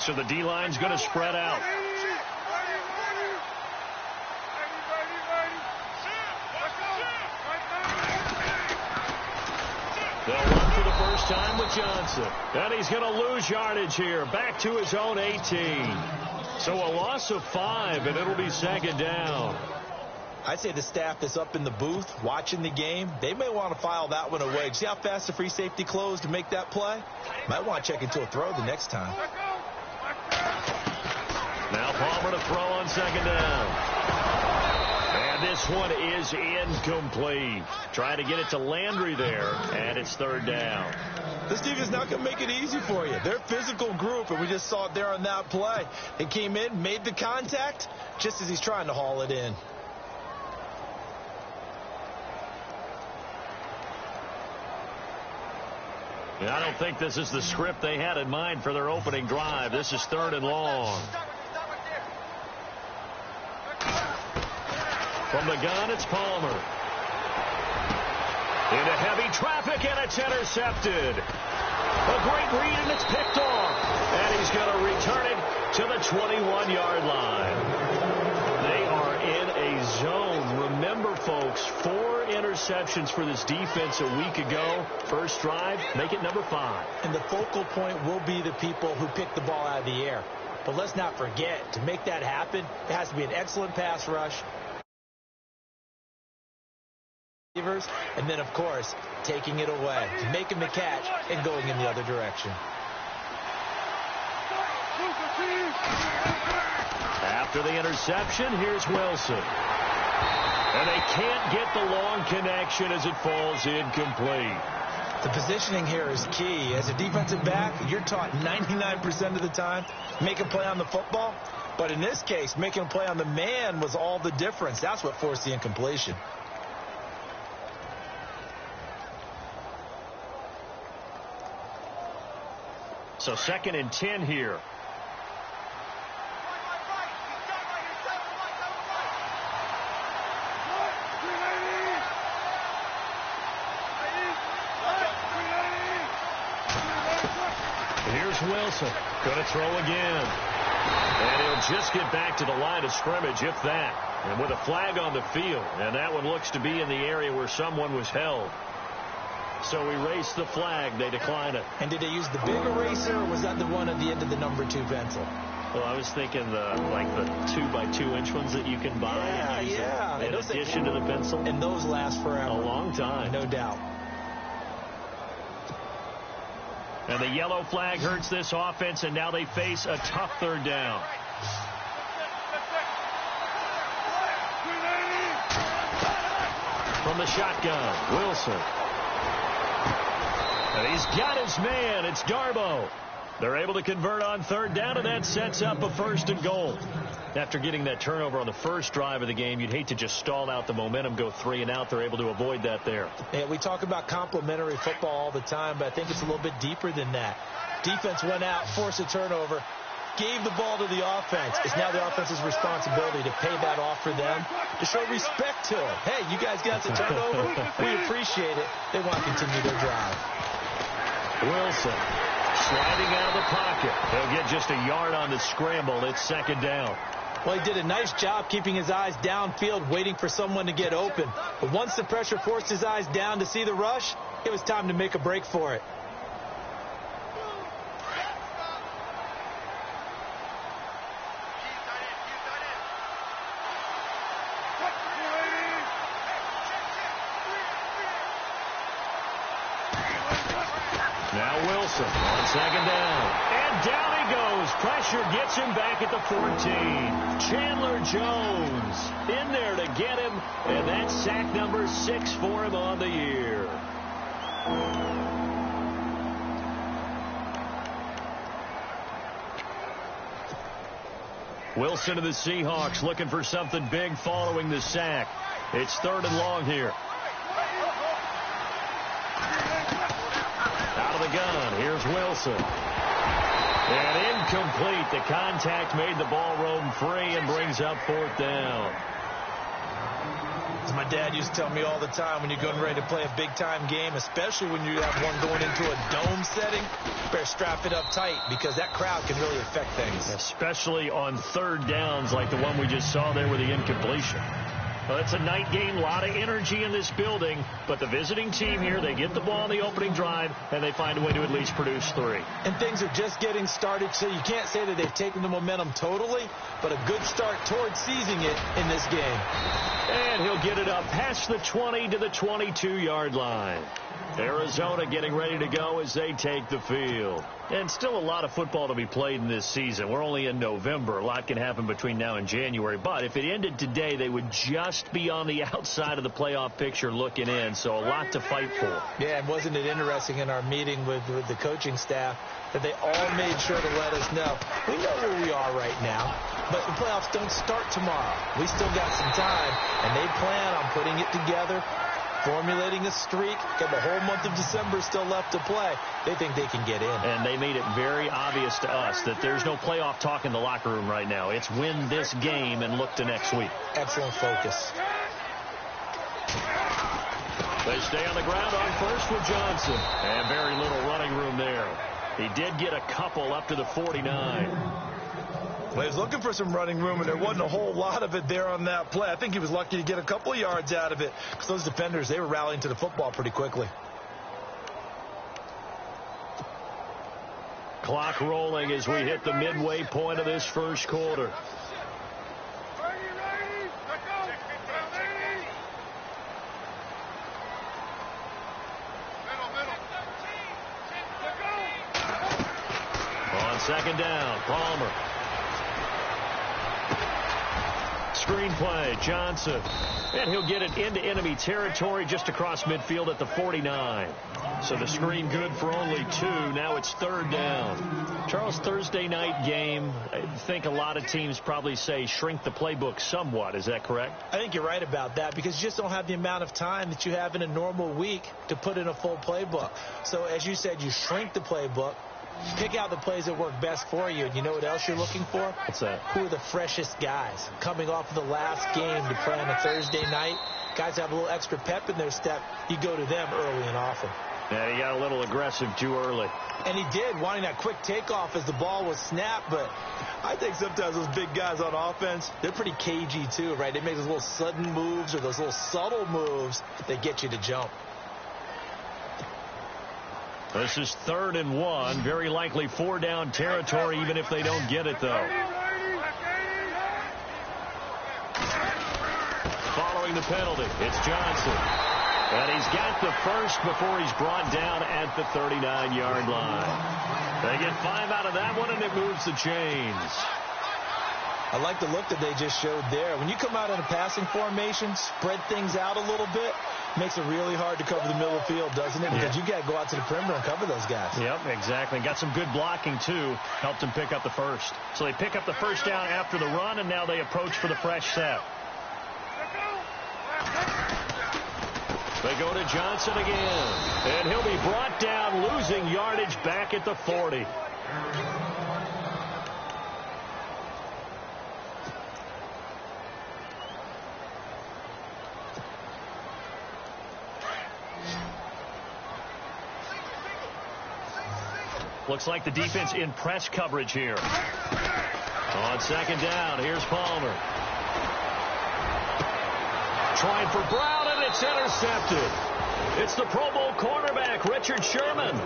So the D-line's going to spread out. They'll run for the first time with Johnson. And he's going to lose yardage here. Back to his own 18. So a loss of 5, and it'll be second down. I'd say the staff that's up in the booth watching the game, they may want to file that one away. See how fast the free safety closed to make that play? Might want to check into a throw the next time. Now Palmer to throw on second down. And this one is incomplete. Trying to get it to Landry there, and it's third down. This team is not going to make it easy for you. They're a physical group, and we just saw it there on that play. He came in, made the contact, just as he's trying to haul it in. I don't think this is the script they had in mind for their opening drive. This is third and long. From the gun, it's Palmer. Into heavy traffic, and it's intercepted. A great read, and it's picked off. And he's going to return it to the 21-yard line. They are in a zone. Remember, folks, 4 interceptions for this defense a week ago. First drive, make it number 5. And the focal point will be the people who pick the ball out of the air. But let's not forget, to make that happen, it has to be an excellent pass rush. And then, of course, taking it away, making the catch, and going in the other direction. After the interception, here's Wilson. And they can't get the long connection as it falls incomplete. The positioning here is key. As a defensive back, you're taught 99% of the time, make a play on the football. But in this case, making a play on the man was all the difference. That's what forced the incompletion. So second and 10 here. Here's Wilson. Going to throw again. And he'll just get back to the line of scrimmage, if that. And with a flag on the field. And that one looks to be in the area where someone was held. So erase the flag. They decline it. And did they use the big eraser, or was that the one at the end of the number 2 pencil? Well, I was thinking like the 2x2-inch ones that you can buy. Yeah. In addition to the pencil. And those last forever. A long time. No doubt. And the yellow flag hurts this offense, and now they face a tough third down. From the shotgun, Wilson. And he's got his man. It's Darbo. They're able to convert on third down, and that sets up a 1st and goal. After getting that turnover on the first drive of the game, you'd hate to just stall out the momentum, go 3 and out. They're able to avoid that there. Yeah, we talk about complementary football all the time, but I think it's a little bit deeper than that. Defense went out, forced a turnover, gave the ball to the offense. It's now the offense's responsibility to pay that off for them, to show respect to it. Hey, you guys got the turnover. We appreciate it. They want to continue their drive. Wilson sliding out of the pocket. He'll get just a yard on the scramble. It's second down. Well, he did a nice job keeping his eyes downfield, waiting for someone to get open. But once the pressure forced his eyes down to see the rush, it was time to make a break for it. Now Wilson on second down. And down he goes. Pressure gets him back at the 14. Chandler Jones in there to get him. And that's sack number 6 for him on the year. Wilson of the Seahawks looking for something big following the sack. It's third and long here. Out of the gun, here's Wilson. And incomplete. The contact made the ball roam free and brings up 4th down. As my dad used to tell me all the time, when you're getting ready to play a big-time game, especially when you have one going into a dome setting, you better strap it up tight because that crowd can really affect things. Especially on third downs like the one we just saw there with the incompletion. Well, it's a night game, a lot of energy in this building, but the visiting team here, they get the ball on the opening drive, and they find a way to at least produce 3. And things are just getting started, so you can't say that they've taken the momentum totally, but a good start towards seizing it in this game. And he'll get it up past the 20 to the 22-yard line. Arizona getting ready to go as they take the field. And still a lot of football to be played in this season. We're only in November. A lot can happen between now and January. But if it ended today, they would just be on the outside of the playoff picture looking in. So a lot to fight for. Yeah, and wasn't it interesting in our meeting with the coaching staff that they all made sure to let us know, we know where we are right now, but the playoffs don't start tomorrow. We still got some time, and they plan on putting it together, formulating a streak, got the whole month of December still left to play. They think they can get in. And they made it very obvious to us that there's no playoff talk in the locker room right now. It's win this game and look to next week. Excellent focus. They stay on the ground on first with Johnson. And very little running room there. He did get a couple up to the 49. Well, he was looking for some running room, and there wasn't a whole lot of it there on that play. I think he was lucky to get a couple of yards out of it because those defenders, they were rallying to the football pretty quickly. Clock rolling as we hit the midway point of this first quarter. On second down, Palmer. Screen play, Johnson. And he'll get it into enemy territory just across midfield at the 49. So the screen good for only 2. Now it's third down. Charles, Thursday night game, I think a lot of teams probably say shrink the playbook somewhat. Is that correct? I think you're right about that because you just don't have the amount of time that you have in a normal week to put in a full playbook. So as you said, you shrink the playbook. Pick out the plays that work best for you. And you know what else you're looking for? What's that? Who are the freshest guys coming off of the last game to play on a Thursday night? Guys have a little extra pep in their step. You go to them early and often. Yeah, he got a little aggressive too early. And he did, wanting that quick takeoff as the ball was snapped. But I think sometimes those big guys on offense, they're pretty cagey too, right? They make those little sudden moves or those little subtle moves that get you to jump. This is 3rd and 1. Very likely 4-down territory, even if they don't get it, though. Following the penalty, it's Johnson. And he's got the first before he's brought down at the 39-yard line. They get 5 out of that one, and it moves the chains. I like the look that they just showed there. When you come out in a passing formation, spread things out a little bit, makes it really hard to cover the middle of the field, doesn't it? Because you got to go out to the perimeter and cover those guys. Yep, exactly. Got some good blocking, too. Helped him pick up the first. So they pick up the first down after the run, and now they approach for the fresh set. They go to Johnson again. And he'll be brought down, losing yardage back at the 40. Looks like the defense in press coverage here. On second down, here's Palmer. Trying for Brown, and it's intercepted. It's the Pro Bowl cornerback, Richard Sherman.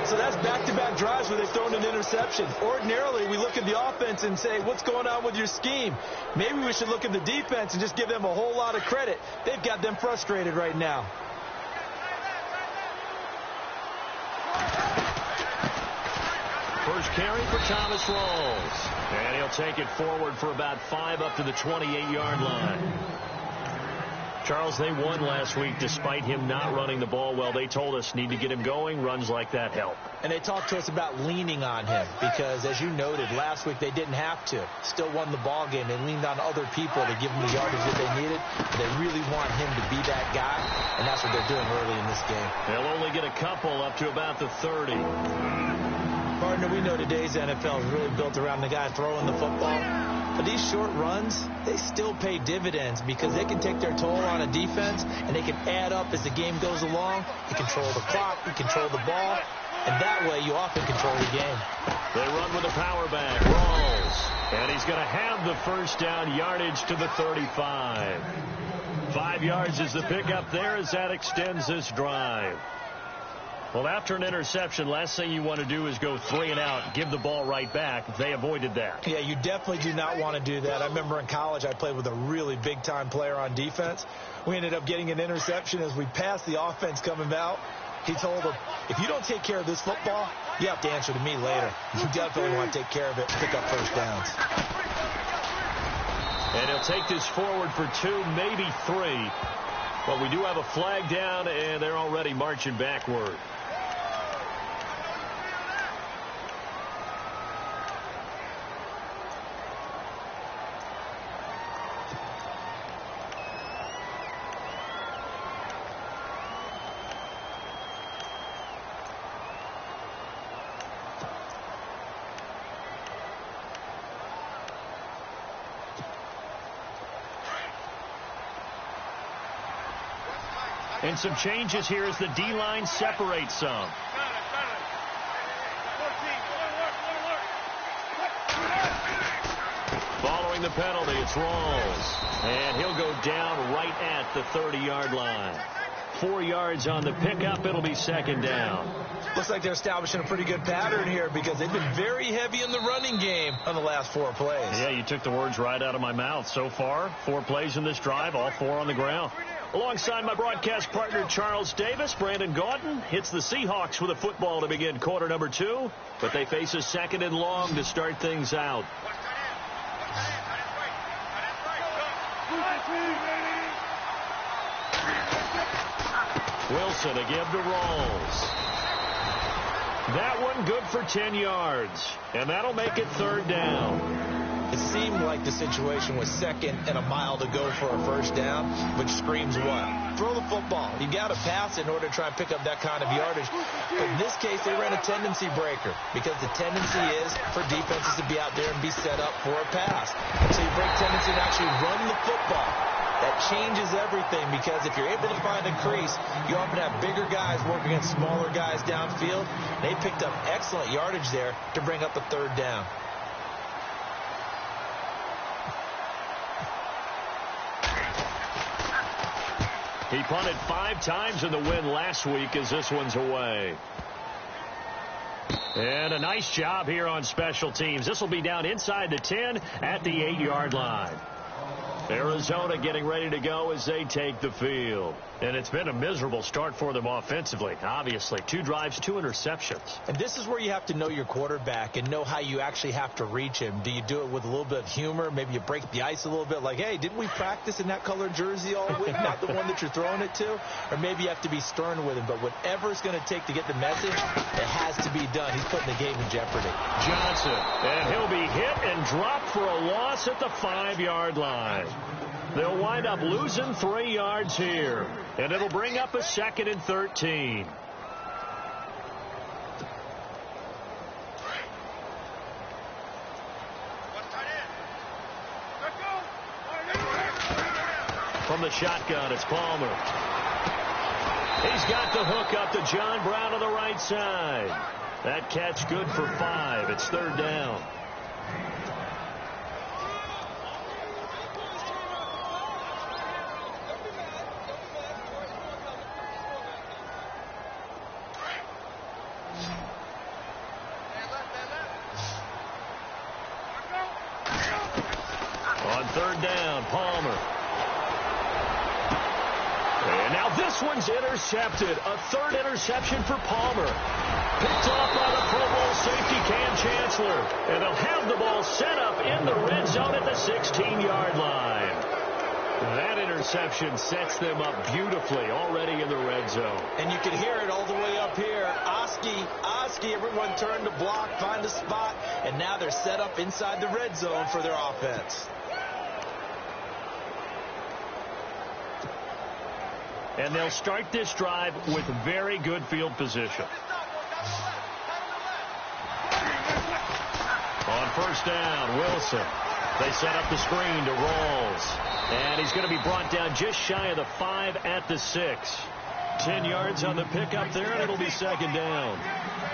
So that's back-to-back drives where they've thrown an interception. Ordinarily, we look at the offense and say, what's going on with your scheme? Maybe we should look at the defense and just give them a whole lot of credit. They've got them frustrated right now. First carry for Thomas Rawls. And he'll take it forward for about 5 up to the 28-yard line. Charles, they won last week despite him not running the ball well. They told us need to get him going. Runs like that help. And they talked to us about leaning on him because, as you noted, last week they didn't have to. Still won the ball game. They leaned on other people to give them the yardage that they needed. They really want him to be that guy, and that's what they're doing early in this game. They'll only get a couple up to about the 30. Partner, we know today's NFL is really built around the guy throwing the football. But these short runs, they still pay dividends because they can take their toll on a defense, and they can add up as the game goes along. You control the clock, you control the ball, and that way you often control the game. They run with a power back. Rolls. And he's going to have the first down, yardage to the 35. 5 yards is the pickup there as that extends this drive. Well, after an interception, last thing you want to do is go 3 and out, give the ball right back. They avoided that. Yeah, you definitely do not want to do that. I remember in college I played with a really big-time player on defense. We ended up getting an interception as we passed the offense coming out. He told him, if you don't take care of this football, you have to answer to me later. You definitely want to take care of it and pick up first downs. And he'll take this forward for 2, maybe 3. But we do have a flag down, and they're already marching backward. And some changes here as the D-line separates some. Following the penalty, it's Rawls. And he'll go down right at the 30-yard line. 4 yards on the pickup. It'll be second down. Looks like they're establishing a pretty good pattern here because they've been very heavy in the running game on the last 4 plays. Yeah, you took the words right out of my mouth. So far, 4 plays in this drive, all 4 on the ground. Alongside my broadcast partner, Charles Davis, Brandon Gaudin hits the Seahawks with a football to begin quarter number 2, but they face a 2nd and long to start things out. Wilson again to Rawls. That one good for 10 yards, and that'll make it 3rd down. It seemed like the situation was 2nd and a mile to go for a first down, which screams what? Throw the football. You got to pass in order to try and pick up that kind of yardage. But in this case, they ran a tendency breaker because the tendency is for defenses to be out there and be set up for a pass. So you break tendency and actually run the football. That changes everything because if you're able to find a crease, you often have bigger guys work against smaller guys downfield. They picked up excellent yardage there to bring up a 3rd down. He punted 5 times in the win last week as this one's away. And a nice job here on special teams. This will be down inside the 10 at the 8-yard line. Arizona getting ready to go as they take the field. And it's been a miserable start for them offensively. Obviously, 2 drives, 2 interceptions. And this is where you have to know your quarterback and know how you actually have to reach him. Do you do it with a little bit of humor? Maybe you break the ice a little bit like, hey, didn't we practice in that colored jersey all week, not the one that you're throwing it to? Or maybe you have to be stern with him. But whatever it's going to take to get the message, it has to be done. He's putting the game in jeopardy. Johnson, and he'll be hit and dropped for a loss at the 5-yard line. They'll wind up losing 3 yards here, and it'll bring up a 2nd and 13. From the shotgun, it's Palmer. He's got the hook up to John Brown on the right side. That catch good for 5. It's 3rd down. On 3rd down, Palmer. And now this one's intercepted. A 3rd interception for Palmer. Picked off by the Pro Bowl safety Cam Chancellor. And they'll have the ball set up in the red zone at the 16-yard line. That interception sets them up beautifully already in the red zone. And you can hear it all the way up here. Oski, everyone turned to block, find a spot, and now they're set up inside the red zone for their offense. And they'll start this drive with very good field position. On 1st down, Wilson. They set up the screen to Rawls. And he's going to be brought down just shy of the 5 at the 6. 10 yards on the pickup there, and it'll be second down.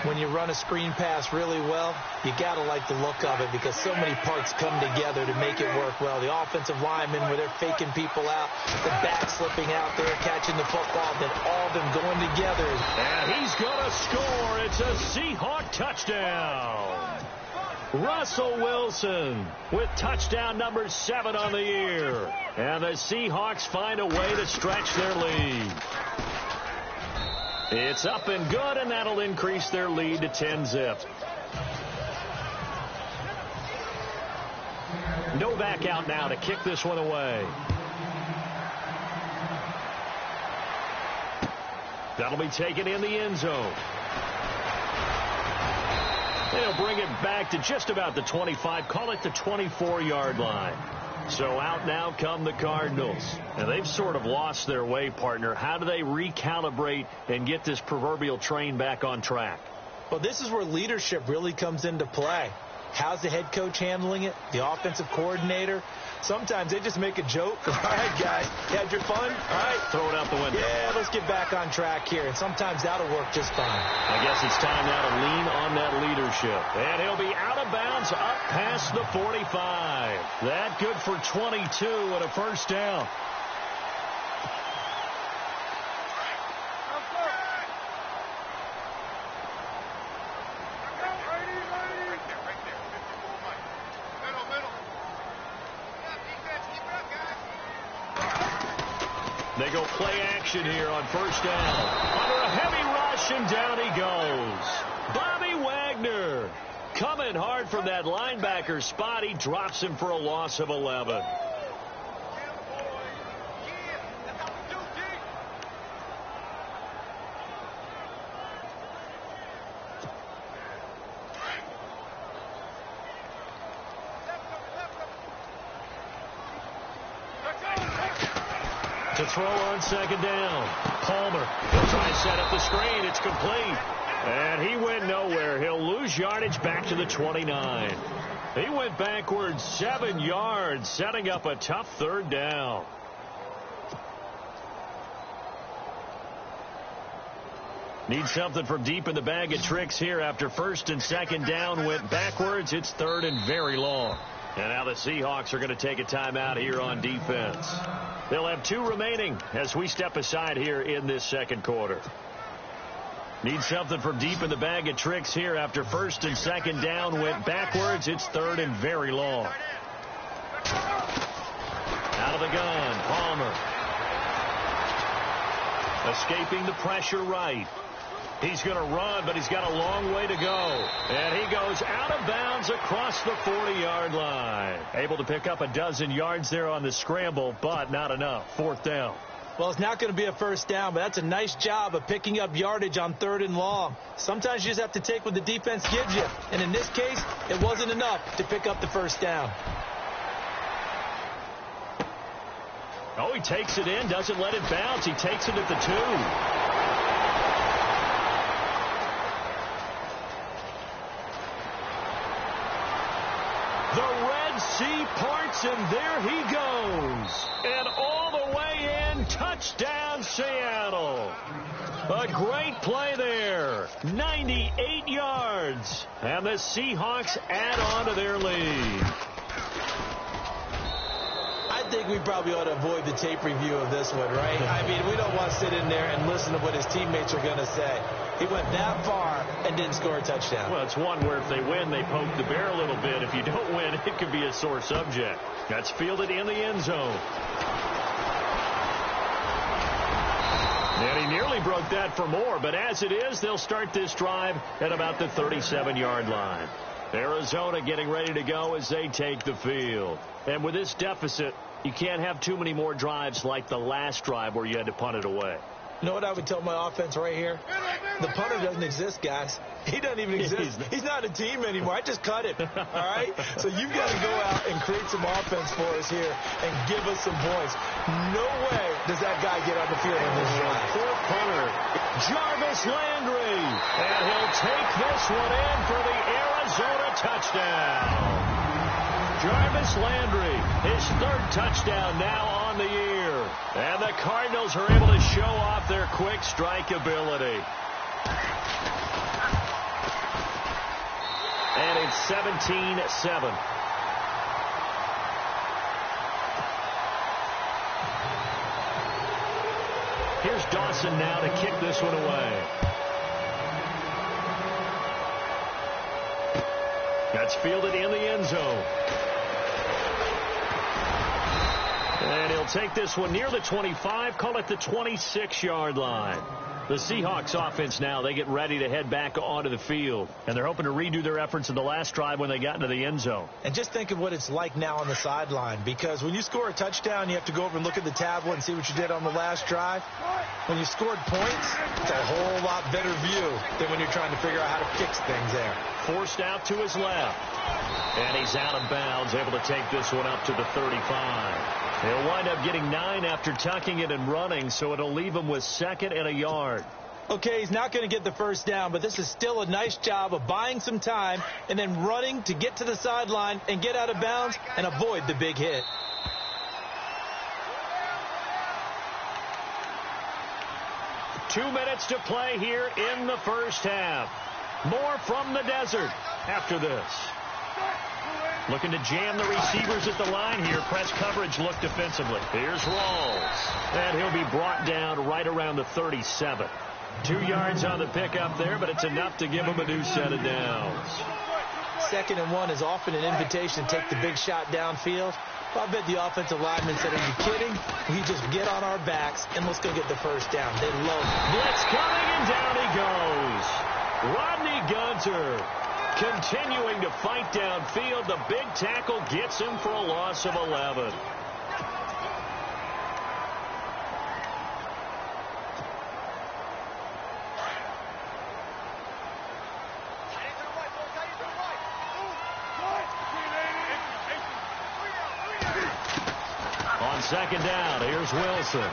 When you run a screen pass really well, you got to like the look of it because so many parts come together to make it work well. The offensive linemen, where they're faking people out, the back slipping out there, catching the football, then all of them going together. And he's going to score. It's a Seahawk touchdown. Russell Wilson with touchdown number 7 on the year. And the Seahawks find a way to stretch their lead. It's up and good, and that'll increase their lead to 10-zip. Novak out now to kick this one away. That'll be taken in the end zone. They'll bring it back to just about the 25, call it the 24-yard line. So out now come the Cardinals. And they've sort of lost their way, partner. How do they recalibrate and get this proverbial train back on track? Well, this is where leadership really comes into play. How's the head coach handling it? The offensive coordinator? Sometimes they just make a joke. All right, guys, you had your fun? All right. Throw it out the window. Yeah, let's get back on track here. And sometimes that'll work just fine. I guess it's time now to lean on that leadership. And he'll be out of bounds up past the 45. That good for 22 and a first down. They go play action here on first down. Under a heavy rush, and down he goes. Bobby Wagner coming hard from that linebacker spot. He drops him for a loss of 11. To throw on second down. Palmer. He'll try to set up the screen. It's complete. And he went nowhere. He'll lose yardage back to the 29. He went backwards 7 yards, setting up a tough third down. Need something from deep in the bag of tricks here after first and second down went backwards. It's third and very long. And now the Seahawks are going to take a timeout here on defense. They'll have 2 remaining as we step aside here in this second quarter. Need something from deep in the bag of tricks here after first and second down went backwards. It's third and very long. Out of the gun, Palmer. Escaping the pressure right. He's going to run, but he's got a long way to go. And he goes out of bounds across the 40-yard line. Able to pick up a dozen yards there on the scramble, but not enough. Fourth down. Well, it's not going to be a first down, but that's a nice job of picking up yardage on third and long. Sometimes you just have to take what the defense gives you. And in this case, it wasn't enough to pick up the first down. Oh, he takes it in, doesn't let it bounce. He takes it at the 2. The Red Sea parts, and there he goes. And all the way in, touchdown Seattle. A great play there. 98 yards. And the Seahawks add on to their lead. I think we probably ought to avoid the tape review of this one, right? I mean, we don't want to sit in there and listen to what his teammates are going to say. He went that far and didn't score a touchdown. Well, it's one where if they win, they poke the bear a little bit. If you don't win, it could be a sore subject. That's fielded in the end zone. And he nearly broke that for more, but as it is, they'll start this drive at about the 37-yard line. Arizona getting ready to go as they take the field. And with this deficit, you can't have too many more drives like the last drive where you had to punt it away. You know what I would tell my offense right here? The punter doesn't exist, guys. He doesn't even exist. He's not a team anymore. I just cut it, all right? So you've got to go out and create some offense for us here and give us some points. No way does that guy get on the field in this drive. Poor punter, Jarvis Landry. And he'll take this one in for the Arizona touchdown. Jarvis Landry, his third touchdown now on the year. And the Cardinals are able to show off their quick strike ability. And it's 17-7. Here's Dawson now to kick this one away. That's fielded in the end zone. And he'll take this one near the 25, call it the 26-yard line. The Seahawks offense now, they get ready to head back onto the field. And they're hoping to redo their efforts in the last drive when they got into the end zone. And just think of what it's like now on the sideline. Because when you score a touchdown, you have to go over and look at the tablet and see what you did on the last drive. When you scored points, it's a whole lot better view than when you're trying to figure out how to fix things there. Forced out to his left. And he's out of bounds, able to take this one up to the 35. He'll wind up getting 9 after tucking it and running, so it'll leave him with 2nd and a yard. Okay, he's not going to get the first down, but this is still a nice job of buying some time and then running to get to the sideline and get out of bounds and avoid the big hit. Two minutes to play here in the first half. More from the desert after this. Looking to jam the receivers at the line here. Press coverage look defensively. Here's Rawls. And he'll be brought down right around the 37. 2 yards on the pickup there, but it's enough to give him a new set of downs. 2nd and 1 is often an invitation to take the big shot downfield. Well, I bet the offensive lineman said, are you kidding? We just get on our backs and let's go get the first down. They love it. Blitz coming and down he goes. Rodney Gunter continuing to fight downfield. The big tackle gets him for a loss of 11. On 2nd down, here's Wilson.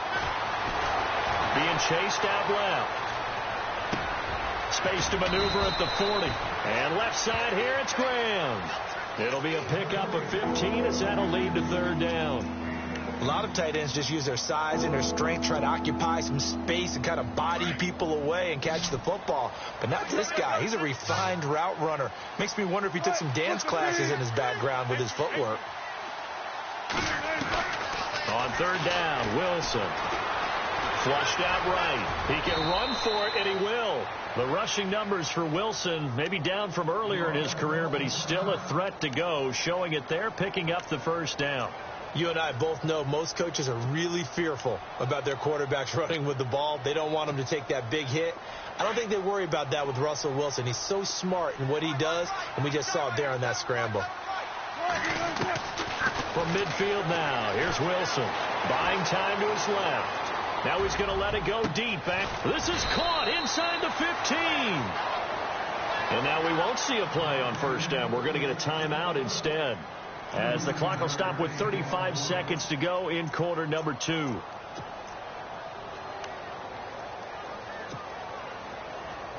Being chased out left. Space to maneuver at the 40. And left side here, it's Graham. It'll be a pickup of 15 as that'll lead to 3rd down. A lot of tight ends just use their size and their strength, try to occupy some space and kind of body people away and catch the football. But not this guy. He's a refined route runner. Makes me wonder if he took some dance classes in his background with his footwork. On 3rd down, Wilson. Flushed out right. He can run for it, and he will. The rushing numbers for Wilson maybe down from earlier in his career, but he's still a threat to go, showing it there, picking up the 1st down. You and I both know most coaches are really fearful about their quarterbacks running with the ball. They don't want him to take that big hit. I don't think they worry about that with Russell Wilson. He's so smart in what he does, and we just saw it there on that scramble. From midfield now, here's Wilson. Buying time to his left. Now he's going to let it go deep back. This is caught inside the 15. And now we won't see a play on 1st down. We're going to get a timeout instead, as the clock will stop with 35 seconds to go in quarter number 2.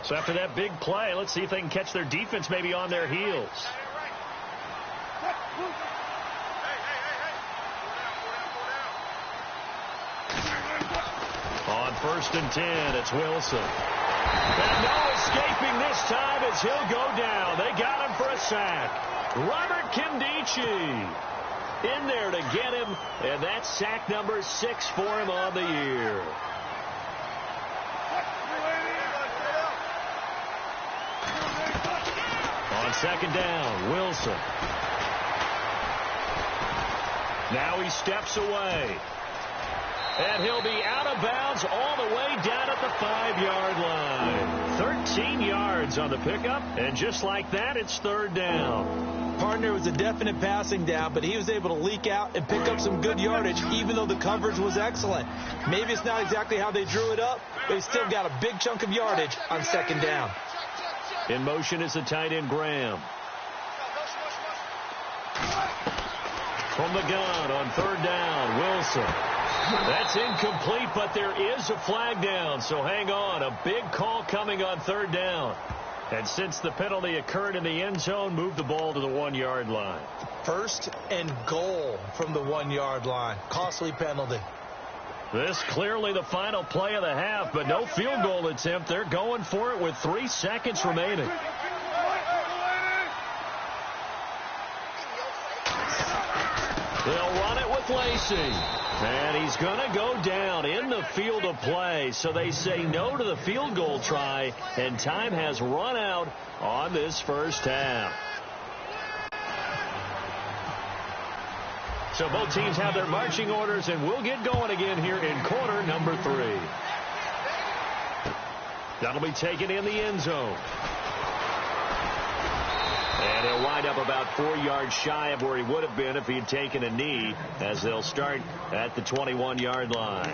So after that big play, let's see if they can catch their defense maybe on their heels. On 1st and 10, it's Wilson. And no escaping this time as he'll go down. They got him for a sack. Robert Kimdichie in there to get him, and that's sack number 6 for him on the year. On 2nd down, Wilson. Now he steps away. And he'll be out of bounds all the way down at the 5-yard line. 13 yards on the pickup, and just like that, it's 3rd down. Partner was a definite passing down, but he was able to leak out and pick up some good yardage, even though the coverage was excellent. Maybe it's not exactly how they drew it up, but he still got a big chunk of yardage on 2nd down. In motion is the tight end, Graham. From the gun on 3rd down, Wilson. That's incomplete, but there is a flag down, so hang on. A big call coming on 3rd down. And since the penalty occurred in the end zone, move the ball to the 1-yard line. 1st and goal from the 1-yard line. Costly penalty. This clearly the final play of the half, but no field goal attempt. They're going for it with 3 seconds remaining. They'll run it with Lacey. And he's going to go down in the field of play. So they say no to the field goal try, and time has run out on this first half. So both teams have their marching orders, and we'll get going again here in quarter number 3. That'll be taken in the end zone. And he'll wind up about 4 yards shy of where he would have been if he had taken a knee, as they'll start at the 21-yard line.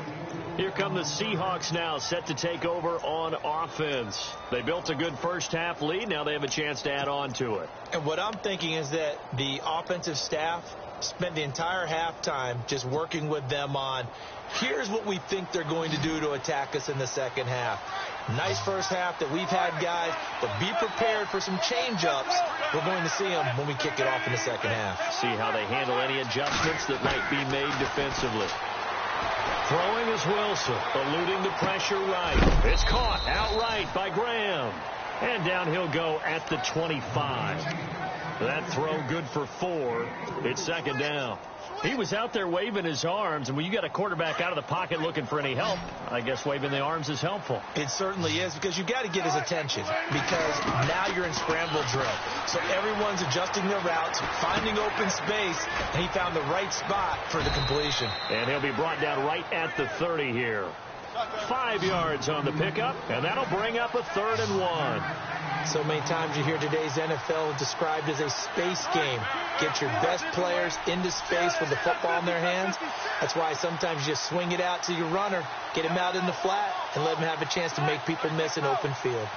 Here come the Seahawks now, set to take over on offense. They built a good first-half lead. Now they have a chance to add on to it. And what I'm thinking is that the offensive staff spent the entire halftime just working with them on, here's what we think they're going to do to attack us in the second half. Nice first half that we've had, guys, but be prepared for some change-ups. We're going to see them when we kick it off in the second half. See how they handle any adjustments that might be made defensively. Throwing is Wilson, eluding the pressure right. It's caught outright by Graham. And down he'll go at the 25. That throw good for 4. It's second down. He was out there waving his arms, and when you got a quarterback out of the pocket looking for any help, I guess waving the arms is helpful. It certainly is, because you got to get his attention, because now you're in scramble drill. So everyone's adjusting their routes, finding open space, and he found the right spot for the completion. And he'll be brought down right at the 30 here. 5 yards on the pickup, and that'll bring up a 3rd and 1. So many times you hear today's NFL described as a space game. Get your best players into space with the football in their hands. That's why sometimes you just swing it out to your runner, get him out in the flat, and let him have a chance to make people miss an open field.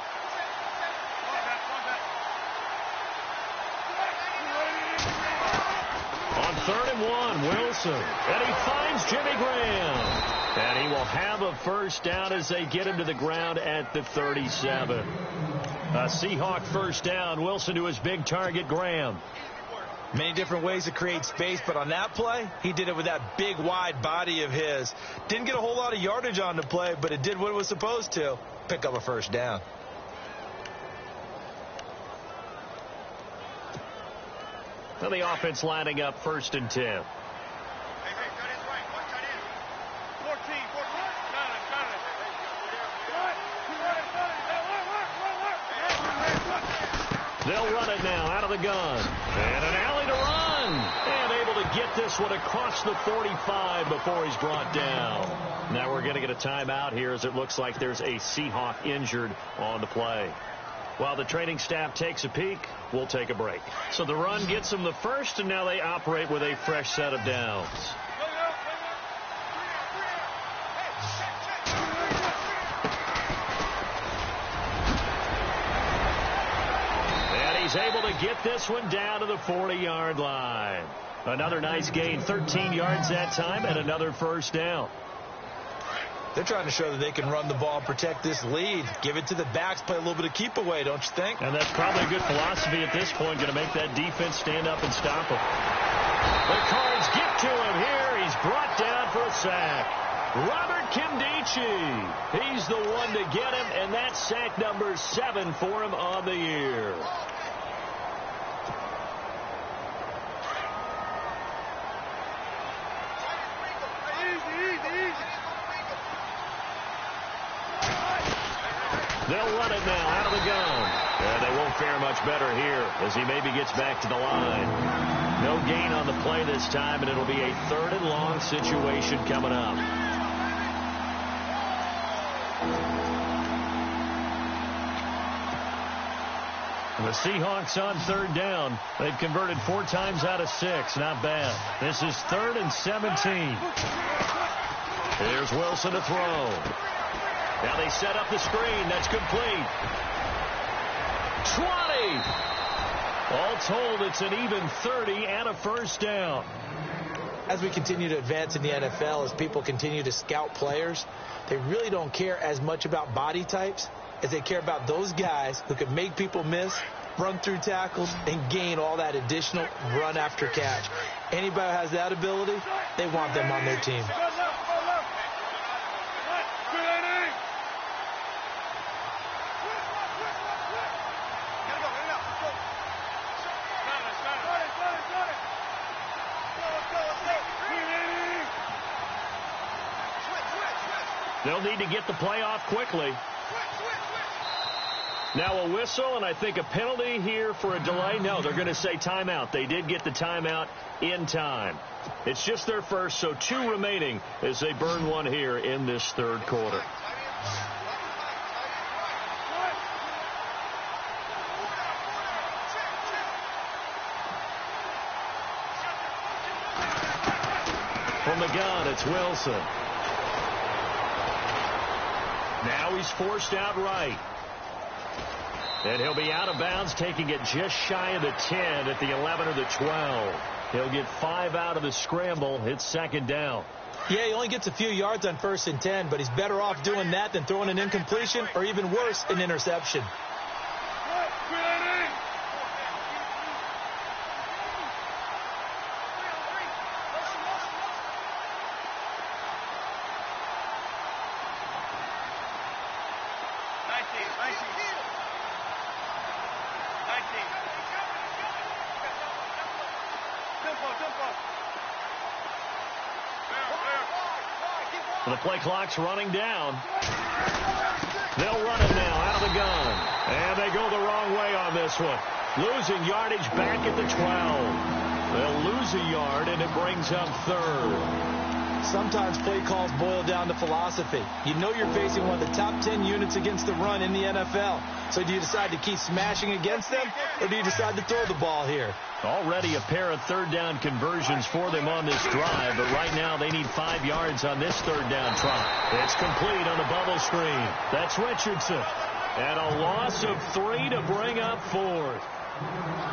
On 3rd and 1, Wilson. And he finds Jimmy Graham. And he will have a first down as they get him to the ground at the 37. A Seahawk first down. Wilson to his big target, Graham. Many different ways to create space, but on that play, he did it with that big, wide body of his. Didn't get a whole lot of yardage on the play, but it did what it was supposed to. Pick up a first down. Well, the offense lining up 1st and 10. They'll run it now out of the gun. And an alley to run. And able to get this one across the 45 before he's brought down. Now we're going to get a timeout here, as it looks like there's a Seahawk injured on the play. While the training staff takes a peek, we'll take a break. So the run gets them the first, and now they operate with a fresh set of downs. He's able to get this one down to the 40-yard line. Another nice gain, 13 yards that time, and another first down. They're trying to show that they can run the ball, protect this lead, give it to the backs, play a little bit of keep away, don't you think? And that's probably a good philosophy at this point, going to make that defense stand up and stop him. The Cards get to him here. He's brought down for a sack. Robert Kimdichie. He's the one to get him, and that's sack number 7 for him on the year. They'll run it now out of the gun. And they won't fare much better here as he maybe gets back to the line. No gain on the play this time, and it'll be a 3rd and long situation coming up. The Seahawks on 3rd down. They've converted 4 times out of 6. Not bad. This is 3rd and 17. Here's Wilson to throw. Now they set up the screen. That's complete. 20. All told, it's an even 30 and a first down. As we continue to advance in the NFL, as people continue to scout players, they really don't care as much about body types. is they care about those guys who can make people miss, run through tackles, and gain all that additional run after catch. Anybody who has that ability, they want them on their team. They'll need to get the play off quickly. Now a whistle, and I think a penalty here for a delay. No, they're going to say timeout. They did get the timeout in time. It's just their first, so 2 remaining as they burn one here in this third quarter. From the gun, it's Wilson. Now he's forced out right. And he'll be out of bounds, taking it just shy of the 10 at the 11 or the 12. He'll get 5 out of the scramble. It's second down. Yeah, he only gets a few yards on 1st and 10, but he's better off doing that than throwing an incompletion or even worse, an interception. The play clock's running down. They'll run it now out of the gun. And they go the wrong way on this one. Losing yardage back at the 12. They'll lose a yard, and it brings up 3rd. Sometimes play calls boil down to philosophy. You know you're facing one of the top 10 units against the run in the NFL. So do you decide to keep smashing against them, or do you decide to throw the ball here? Already a pair of third down conversions for them on this drive, but right now they need 5 yards on this third down try. It's complete on the bubble screen. That's Richardson. And a loss of 3 to bring up 4th.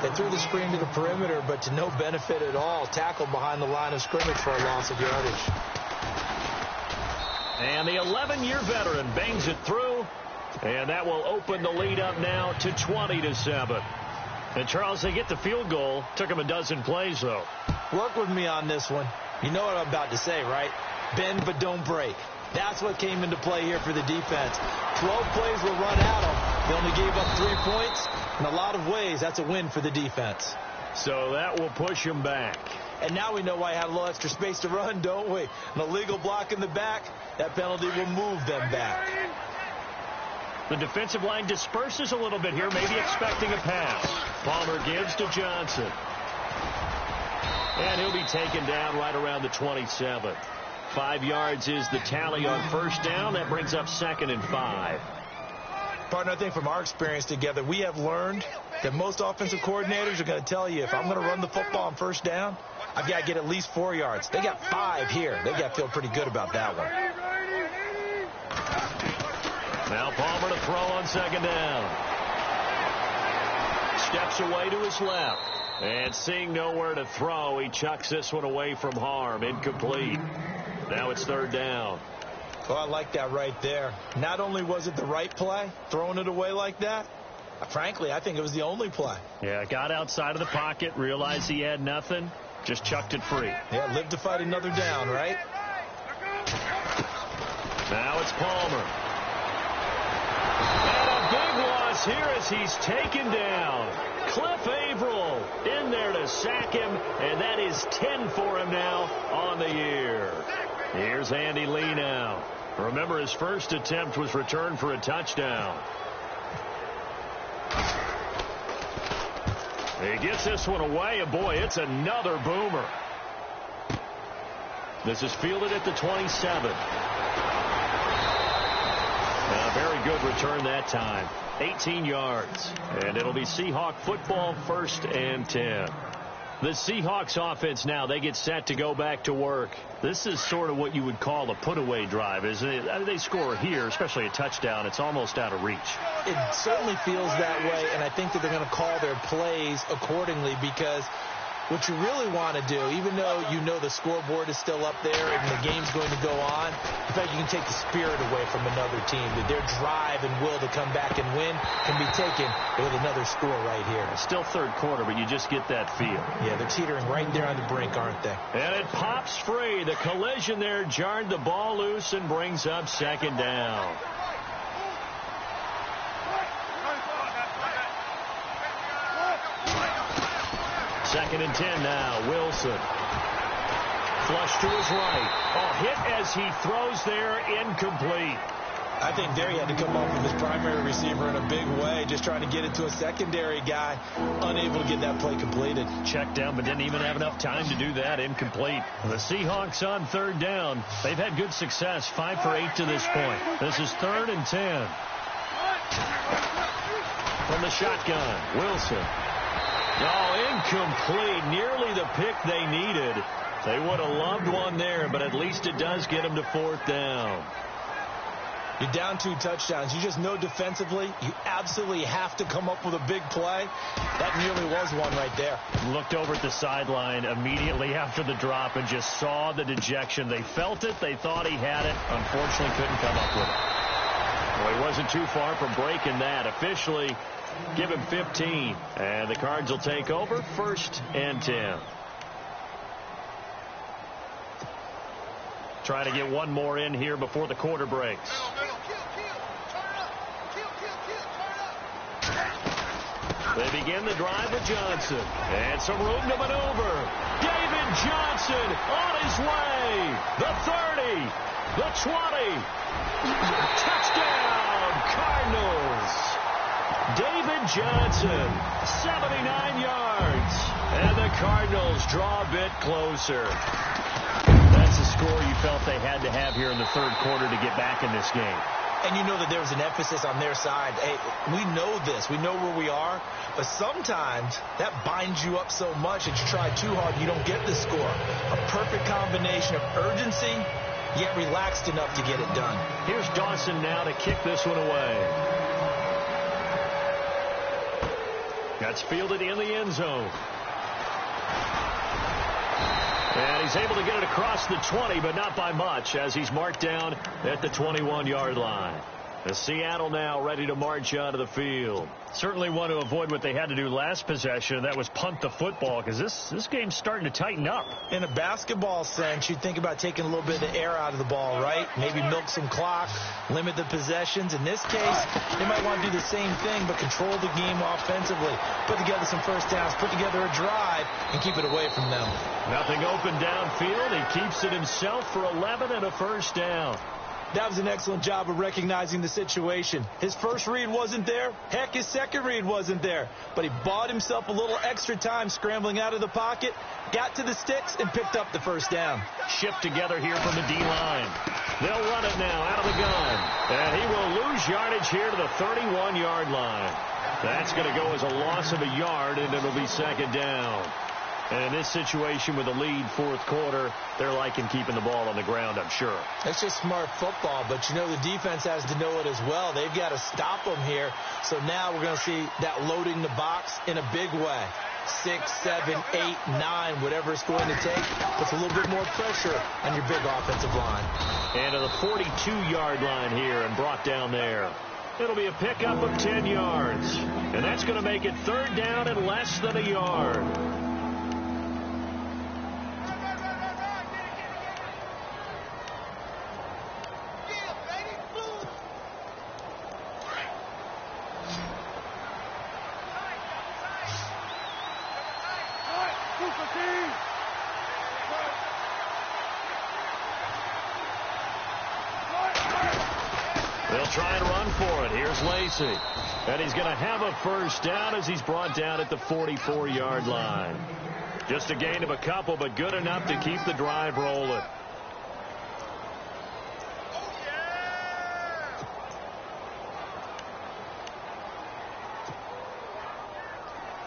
They threw the screen to the perimeter, but to no benefit at all. Tackled behind the line of scrimmage for a loss of yardage. And the 11-year veteran bangs it through, and that will open the lead up now to 20-7. And, Charles, they get the field goal. Took them a dozen plays, though. Work with me on this one. You know what I'm about to say, right? Bend but don't break. That's what came into play here for the defense. 12 plays were run at them. They only gave up 3 points. In a lot of ways, that's a win for the defense. So that will push them back. And now we know why I had a little extra space to run, don't we? An illegal block in the back, that penalty will move them back. The defensive line disperses a little bit here, maybe expecting a pass. Palmer gives to Johnson. And he'll be taken down right around the 27. 5 yards is the tally on first down. That brings up 2nd and 5. Partner, I think from our experience together, we have learned that most offensive coordinators are going to tell you, if I'm going to run the football on first down, I've got to get at least 4 yards. They got 5 here. They got to feel pretty good about that one. Now Palmer to throw on second down. Steps away to his left. And seeing nowhere to throw, he chucks this one away from harm. Incomplete. Now it's third down. Oh, I like that right there. Not only was it the right play, throwing it away like that, frankly, I think it was the only play. Yeah, got outside of the pocket, realized he had nothing, just chucked it free. Yeah, live to fight another down, right? Now it's Palmer. And a big loss here as he's taken down. Cliff Averill in there to sack him, and that is 10 for him now on the year. Here's Andy Lee now. Remember, his first attempt was returned for a touchdown. He gets this one away, and boy, it's another boomer. This is fielded at the 27. A very good return that time. 18 yards. And it'll be Seahawk football, 1st and 10. The Seahawks offense now, they get set to go back to work. This is sort of what you would call a put-away drive, isn't it? I mean, they score here, especially a touchdown. It's almost out of reach. It certainly feels that way, and I think that they're going to call their plays accordingly because What you really want to do, even though you know the scoreboard is still up there and the game's going to go on, in fact, you can take the spirit away from another team. That their drive and will to come back and win can be taken with another score right here. It's still third quarter, but you just get that feel. Yeah, they're teetering right there on the brink, aren't they? And it pops free. The collision there jarred the ball loose and brings up second down. Second and 10 now. Wilson. Flush to his right. Hit as he throws there. Incomplete. I think there he had to come up with his primary receiver in a big way, just trying to get it to a secondary guy, unable to get that play completed. Checked down, but didn't even have enough time to do that. Incomplete. The Seahawks on third down. They've had good success, 5 for 8 to this point. This is 3rd and 10. From the shotgun, Wilson. Incomplete. Nearly the pick they needed. They would have loved one there, but at least it does get them to 4th down. You're down 2 touchdowns. You just know defensively you absolutely have to come up with a big play. That nearly was one right there. Looked over at the sideline immediately after the drop and just saw the dejection. They felt it. They thought he had it. Unfortunately, couldn't come up with it. Well, he wasn't too far from breaking that. Officially, give him 15. And the Cards will take over 1st and 10. Trying to get one more in here before the quarter breaks. They begin the drive with Johnson. And some room to maneuver. David Johnson on his way. The 30. The 20. Touchdown, Cardinals. David Johnson, 79 yards. And the Cardinals draw a bit closer. That's the score you felt they had to have here in the third quarter to get back in this game. And you know that there was an emphasis on their side. Hey, we know this. We know where we are. But sometimes that binds you up so much that you try too hard, you don't get the score. A perfect combination of urgency, yet relaxed enough to get it done. Here's Dawson now to kick this one away. That's fielded in the end zone. And he's able to get it across the 20, but not by much, as he's marked down at the 21-yard line. The Seattle now ready to march out of the field. Certainly want to avoid what they had to do last possession. That was punt the football, because this game's starting to tighten up. In a basketball sense, you'd think about taking a little bit of the air out of the ball, right? Maybe milk some clock, limit the possessions. In this case, they might want to do the same thing, but control the game offensively. Put together some first downs, put together a drive, and keep it away from them. Nothing open downfield. He keeps it himself for 11 and a first down. That was an excellent job of recognizing the situation. His first read wasn't there. Heck, his second read wasn't there. But he bought himself a little extra time scrambling out of the pocket, got to the sticks, and picked up the first down. Shift together here from the D-line. They'll run it now out of the gun. And he will lose yardage here to the 31-yard line. That's going to go as a loss of a yard, and it'll be second down. And in this situation with a lead fourth quarter, they're liking keeping the ball on the ground, I'm sure. That's just smart football, but you know the defense has to know it as well. They've got to stop them here. So now we're going to see that loading the box in a big way. 6, 7, 8, 9, whatever it's going to take, puts a little bit more pressure on your big offensive line. And to the 42-yard line here and brought down there. It'll be a pickup of 10 yards. And that's going to make it third down and less than a yard. They'll try and run for it. Here's Lacey. And he's going to have a first down as he's brought down at the 44-yard line. Just a gain of a couple, but good enough to keep the drive rolling.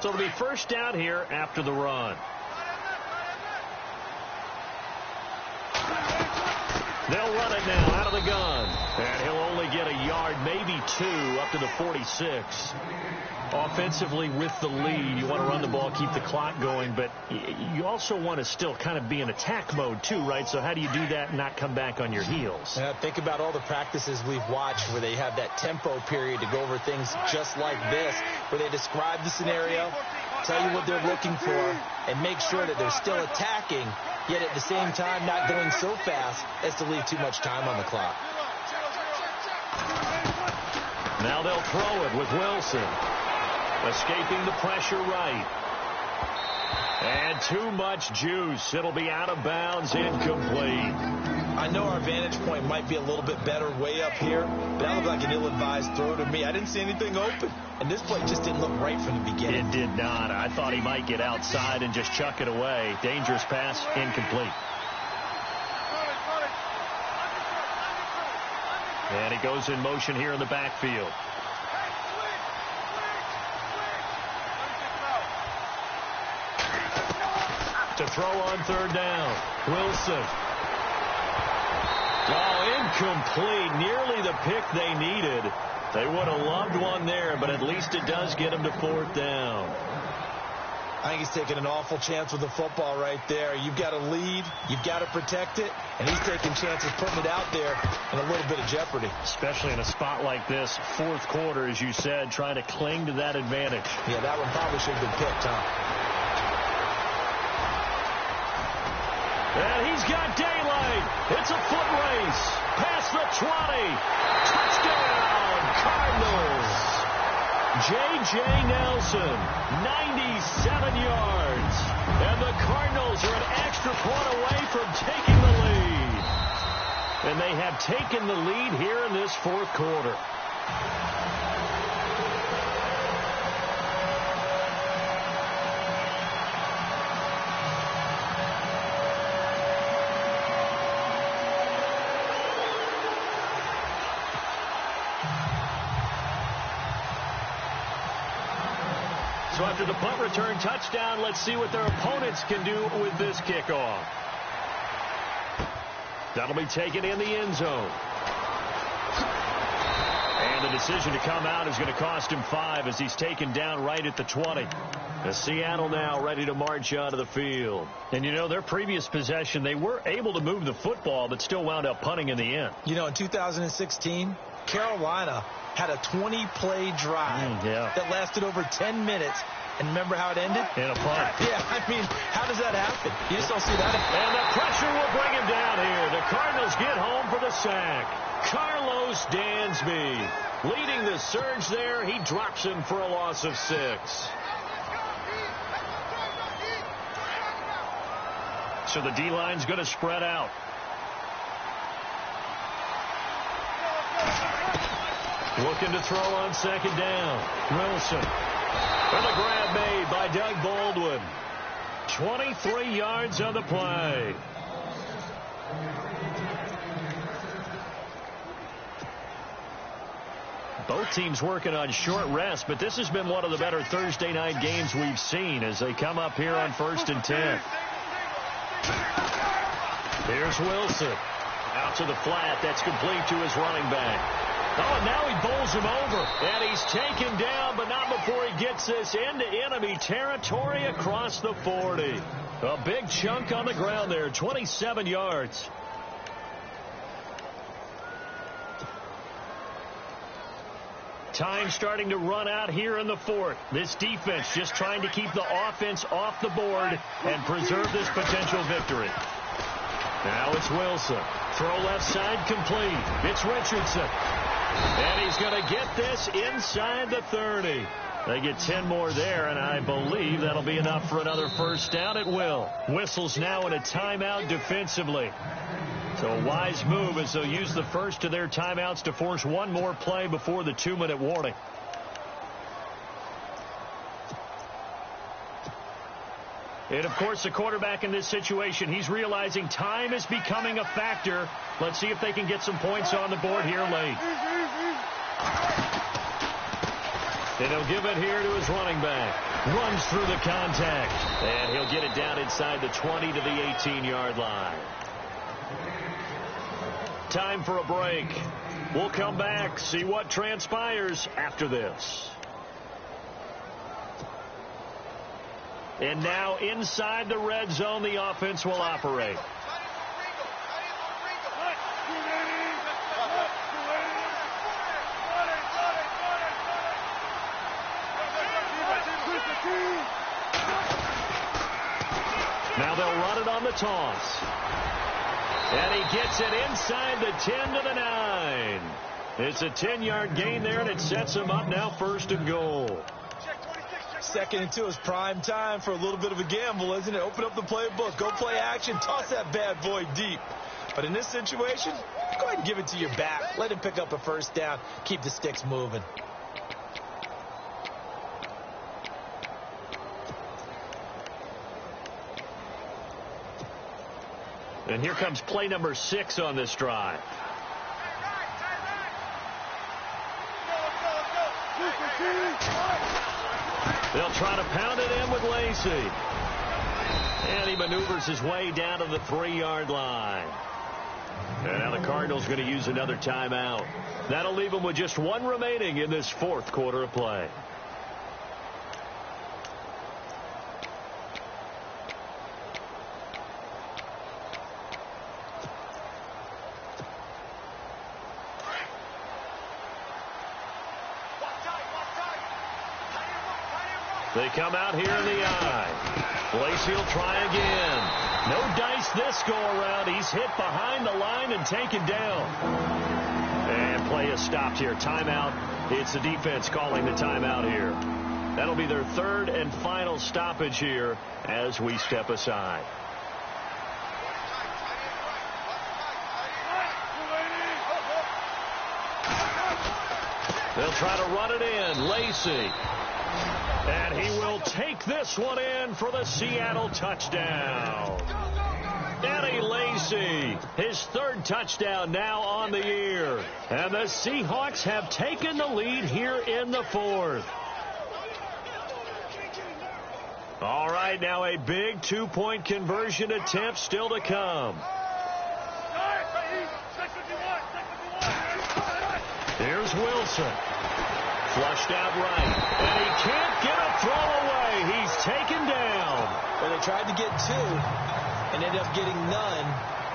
So it'll be first down here after the run. They'll run it now out of the gun. And he'll only get a yard, maybe 2, up to the 46. Offensively with the lead, you want to run the ball, keep the clock going, but you also want to still kind of be in attack mode too, right? So how do you do that and not come back on your heels? Think about all the practices we've watched where they have that tempo period to go over things just like this, where they describe the scenario, tell you what they're looking for, and make sure that they're still attacking, yet at the same time not going so fast as to leave too much time on the clock. Now they'll throw it with Wilson. Escaping the pressure right. And too much juice. It'll be out of bounds, incomplete. I know our vantage point might be a little bit better way up here, but that looked like an ill-advised throw to me. I didn't see anything open, and this play just didn't look right from the beginning. It did not. I thought he might get outside and just chuck it away. Dangerous pass, incomplete. And he goes in motion here in the backfield. To throw on third down. Wilson. Oh, incomplete. Nearly the pick they needed. They would have loved one there, but at least it does get them to fourth down. I think he's taking an awful chance with the football right there. You've got to lead. You've got to protect it. And he's taking chances putting it out there in a little bit of jeopardy. Especially in a spot like this, fourth quarter, as you said, trying to cling to that advantage. Yeah, that one probably should have been picked, huh? And he's got daylight. It's a foot race. Past the 20. Touchdown, Cardinals. J.J. Nelson, 97 yards. And the Cardinals are an extra point away from taking the lead. And they have taken the lead here in this fourth quarter. So after the punt return touchdown, let's see what their opponents can do with this kickoff. That'll be taken in the end zone. And the decision to come out is going to cost him 5 as he's taken down right at the 20. As Seattle now ready to march onto the field. And, you know, their previous possession, they were able to move the football, but still wound up punting in the end. You know, in 2016, Carolina had a 20-play drive that lasted over 10 minutes. And remember how it ended? In a punt. Yeah, I mean, how does that happen? You just don't see that. And the pressure will bring him down here. The Cardinals get home for the sack. Carlos Dansby leading the surge there. He drops him for a loss of 6. So the D-line's going to spread out. Looking to throw on second down. Wilson. And the grab made by Doug Baldwin. 23 yards on the play. Both teams working on short rest, but this has been one of the better Thursday night games we've seen as they come up here on 1st and 10. Here's Wilson. Out to the flat. That's complete to his running back. Oh, and now he bowls him over. And he's taken down, but not before he gets this into enemy territory across the 40. A big chunk on the ground there, 27 yards. Time starting to run out here in the fourth. This defense just trying to keep the offense off the board and preserve this potential victory. Now it's Wilson. Throw left side complete. It's Richardson. And he's going to get this inside the 30. They get 10 more there, and I believe that'll be enough for another first down at will. Whistles now in a timeout defensively. So a wise move as they'll use the first of their timeouts to force one more play before the 2-minute warning. And, of course, the quarterback in this situation, he's realizing time is becoming a factor. Let's see if they can get some points on the board here late. And he'll give it here to his running back. Runs through the contact. And he'll get it down inside the 20 to the 18-yard line. time for a break. We'll come back, see what transpires after this. And now inside the red zone, the offense will operate. Now they'll run it on the toss. And he gets it inside the 10 to the 9. It's a 10-yard gain there, and it sets him up now 1st and goal. 2nd and 2 is prime time for a little bit of a gamble, isn't it? Open up the playbook. Go play action. Toss that bad boy deep. But in this situation, go ahead and give it to your back. Let him pick up a 1st down. Keep the sticks moving. And here comes play number 6 on this drive. They'll try to pound it in with Lacey. And he maneuvers his way down to the 3-yard line. And now the Cardinals going to use another timeout. That'll leave them with just 1 remaining in this 4th quarter of play. They come out here in the eye. Lacey will try again. No dice this go-around. He's hit behind the line and taken down. And play is stopped here. Timeout. It's the defense calling the timeout here. That'll be their 3rd and final stoppage here as we step aside. They'll try to run it in. Lacey. And he will take this one in for the Seattle touchdown. Eddie Lacey, his 3rd touchdown now on the year. And the Seahawks have taken the lead here in the 4th. All right, now a big 2-point conversion attempt still to come. Here's Wilson. Flushed out right. And he can't get a throw away. He's taken down. Well, they tried to get 2 and ended up getting none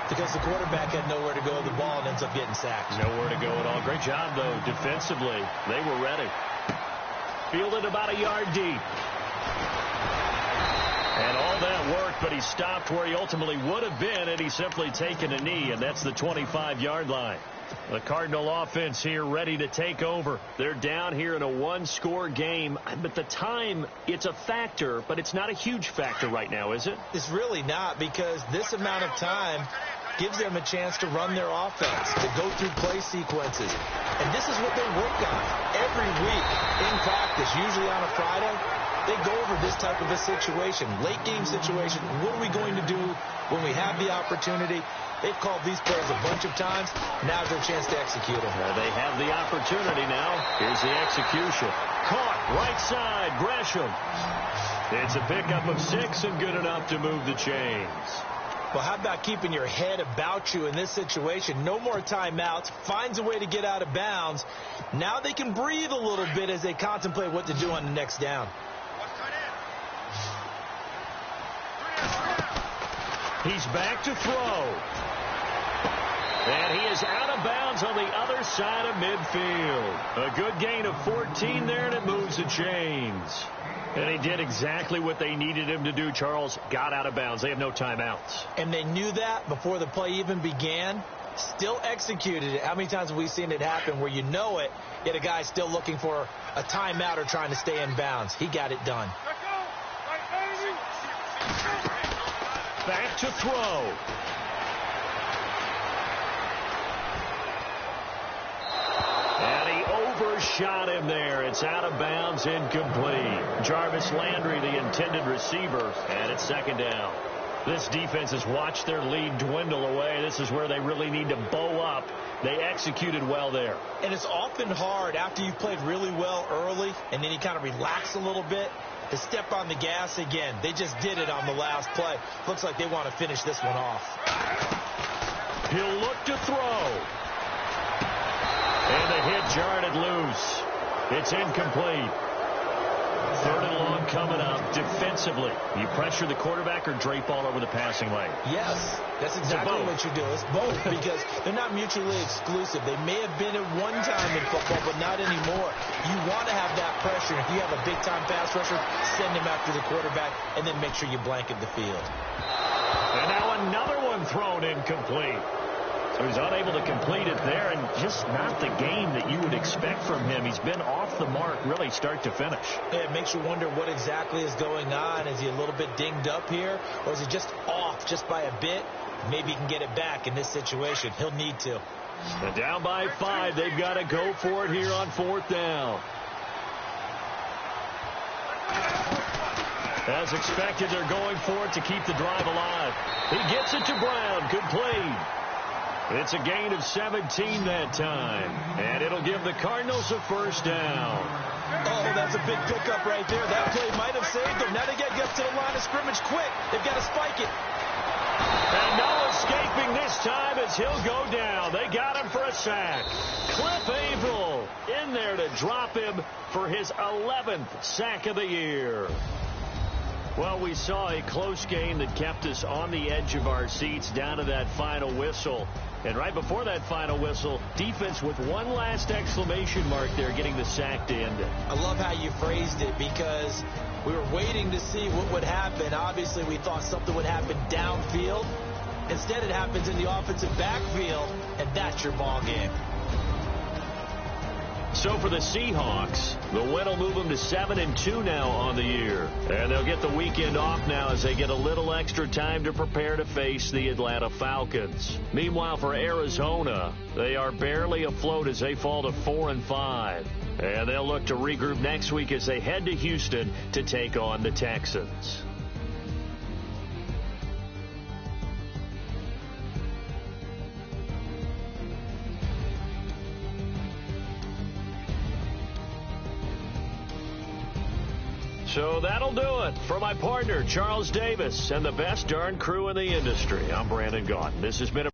because the quarterback had nowhere to go with the ball and ends up getting sacked. Nowhere to go at all. Great job, though, defensively. They were ready. Fielded about a yard deep. And all that worked, but he stopped where he ultimately would have been had he simply taken a knee, and that's the 25-yard line. The Cardinal offense here ready to take over. They're down here in a 1-score game. But the time, it's a factor, but it's not a huge factor right now, is it? It's really not, because this amount of time gives them a chance to run their offense, to go through play sequences. And this is what they work on every week in practice, usually on a Friday. They go over this type of a situation, late game situation. What are we going to do when we have the opportunity? They've called these plays a bunch of times. Now's their chance to execute them. They have the opportunity now. Here's the execution. Caught right side, Gresham. It's a pickup of 6 and good enough to move the chains. Well, how about keeping your head about you in this situation? No more timeouts. Finds a way to get out of bounds. Now they can breathe a little bit as they contemplate what to do on the next down. He's back to throw. And he is out of bounds on the other side of midfield. A good gain of 14 there, and it moves the chains. And he did exactly what they needed him to do, Charles. Got out of bounds. They have no timeouts. And they knew that before the play even began. Still executed it. How many times have we seen it happen where you know it, yet a guy's still looking for a timeout or trying to stay in bounds? He got it done. Back to throw. And he overshot him there. It's out of bounds, incomplete. Jarvis Landry, the intended receiver, and it's 2nd down. This defense has watched their lead dwindle away. This is where they really need to bow up. They executed well there. And it's often hard after you've played really well early and then you kind of relax a little bit to step on the gas again. They just did it on the last play. Looks like they want to finish this one off. He'll look to throw. And the hit jarred it loose. It's incomplete. 3rd and long coming up. Defensively, you pressure the quarterback or drape all over the passing lane? Yes, that's exactly what you do. It's both because they're not mutually exclusive. They may have been at one time in football, but not anymore. You want to have that pressure. If you have a big-time pass rusher, send him after the quarterback, and then make sure you blanket the field. And now another one thrown incomplete. So he's unable to complete it there, and just not the game that you would expect from him. He's been off the mark, really, start to finish. Yeah, it makes you wonder what exactly is going on. Is he a little bit dinged up here, or is he just off just by a bit? Maybe he can get it back in this situation. He'll need to. And down by 5, they've got to go for it here on 4th down. As expected, they're going for it to keep the drive alive. He gets it to Brown. Complete. It's a gain of 17 that time. And it'll give the Cardinals a 1st down. Oh, that's a big pickup right there. That play might have saved them. Now they got to get to the line of scrimmage quick. They've got to spike it. And no escaping this time as he'll go down. They got him for a sack. Cliff Averill in there to drop him for his 11th sack of the year. Well, we saw a close game that kept us on the edge of our seats down to that final whistle. And right before that final whistle, defense with one last exclamation mark there, getting the sack to end it. I love how you phrased it because we were waiting to see what would happen. Obviously, we thought something would happen downfield. Instead, it happens in the offensive backfield, and that's your ball game. So for the Seahawks, the win will move them to 7-2 now on the year. And they'll get the weekend off now as they get a little extra time to prepare to face the Atlanta Falcons. Meanwhile, for Arizona, they are barely afloat as they fall to 4-5. And they'll look to regroup next week as they head to Houston to take on the Texans. So that'll do it. For my partner, Charles Davis, and the best darn crew in the industry, I'm Brandon Gaudin. This has been a